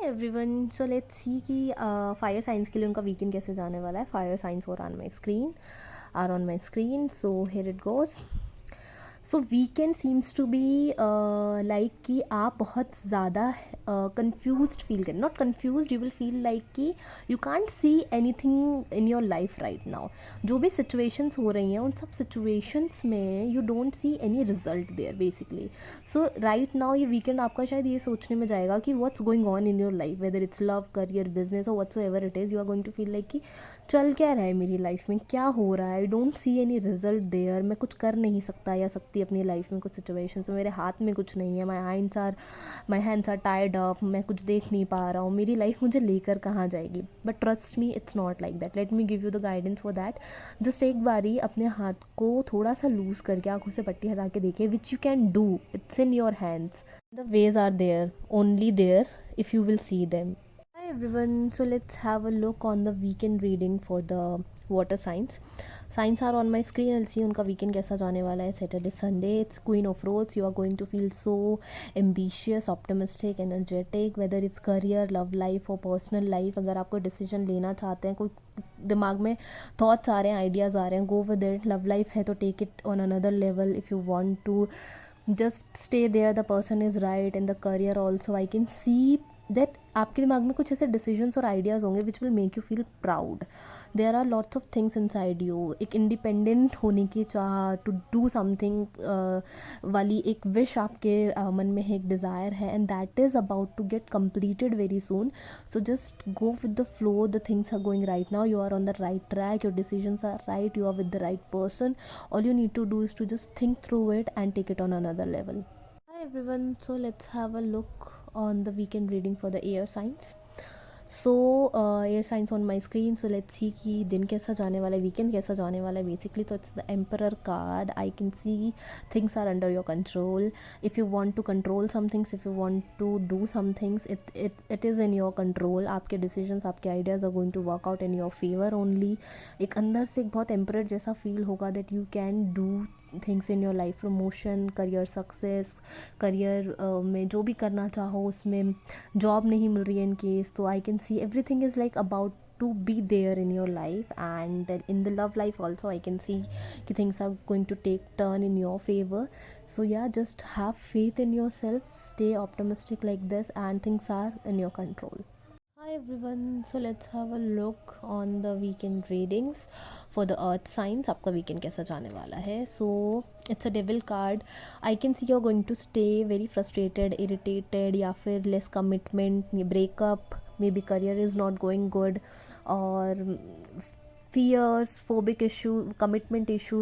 Everyone, so let's see कि fire science के लिए उनका वीकेंड कैसे जाने वाला है. Fire signs are on my screen. So here it goes. So weekend seems to be like कि आप बहुत ज़्यादा कन्फ्यूज फील करें. Not confuse, you will feel like कि you can't see anything in your life right now. जो भी situations हो रही हैं उन सब सिचुएशंस में you don't see any result there basically. So right now ये वीकेंड आपका शायद ये सोचने में जाएगा कि what's going on in your life, whether it's love, career, business और whatsoever it is. You are going to feel like कि चल क्या रहा है मेरी लाइफ में, क्या हो रहा है, I don't see any result there. मैं कुछ कर नहीं सकता या सकती अपनी लाइफ में. कुछ सिचुएशंस में मेरे हाथ में कुछ नहीं है. My hands are tied up. मैं कुछ देख नहीं पा रहा हूँ. मेरी लाइफ मुझे लेकर कहाँ जाएगी. But trust me, it's not like that. Let me give you the guidance for that. Just एक बारी अपने हाथ को थोड़ा सा लूज करके आंखों से पट्टी हटा के देखिए, which you can do. It's in your hands. The ways are there, only there, if you will see them. Hi everyone, so let's have a look on the weekend reading for the water signs. Signs are on my screen. I'll see उनका weekend कैसा जाने वाला है. Saturday, Sunday. It's Queen of Roads. You are going to feel so ambitious, optimistic, energetic. Whether it's career, love life or personal life. अगर आप कोई decision लेना चाहते हैं, कोई दिमाग में thoughts आ रहे हैं, ideas आ रहे हैं, go with it. Love life है तो take it on another level. If you want to just stay there, the person is right. In the career also I can see that आपके दिमाग में कुछ ऐसे डिसीजंस और आइडियाज़ होंगे which will make you feel proud. There are lots of things inside you. एक independent होने की चाह, टू डू समथिंग वाली एक विश आपके मन में है, एक डिज़ायर है, and that is about to get completed very soon. So just go with the flow. The things are going right now. You are on the right track. Your decisions are right. You are with the right person. All you need to do is to just think through it and take it on another level. Hi everyone, so let's have a look on the weekend reading for the air signs. So air signs on my screen. So let's see कि दिन कैसा जाने वाला है, weekend कैसा जाने वाला है. Basically तो it's the emperor card. I can see things are under your control. If you want to control some things, if you want to do some things, it is in your control. आपके decisions, आपके ideas are going to work out in your favor only. एक अंदर से एक बहुत emperor जैसा feel होगा that you can do things in your life. Promotion, career success, career में जो भी करना चाहो उसमें जॉब नहीं मिल रही है इन केस, तो I can see everything is like about to be there in your life. And in the love life also I can see कि things are going to take turn in your favor. So yeah, just have faith in yourself, stay optimistic like this, and things are in your control. Hi everyone, so let's have a look on the weekend readings for the earth signs. आपका weekend कैसा जाने वाला है. So it's a devil card. I can see you're going to stay very frustrated, irritated, या फिर less commitment, breakup, maybe career is not going good, or fears, phobic issues,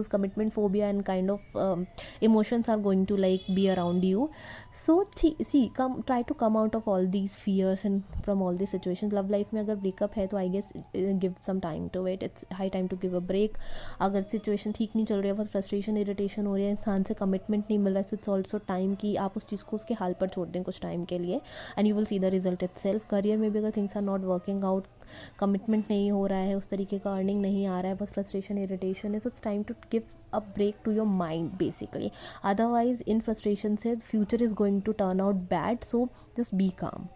commitment phobia, and kind of emotions are going to like be around you. So see, try to come out of all these fears and from all these situations. Love life में अगर breakup है तो I guess give some time to it. It's high time to give a break. अगर situation ठीक नहीं चल रही है, बहुत frustration, irritation हो रही है, इंसान से commitment नहीं मिल रहा है, so it's also time कि आप उस चीज़ को उसके हाल पर छोड़ दें कुछ टाइम के लिए, and you will see the result itself. Career में भी अगर things are not working out, commitment नहीं हो रहा है, उस तरीके का अर्निंग नहीं आ रहा है, बस फ्रस्ट्रेशन, इरिटेशन है, so it's time to give a break to your mind basically. Otherwise in frustration से future is going to turn out bad. So just be काम.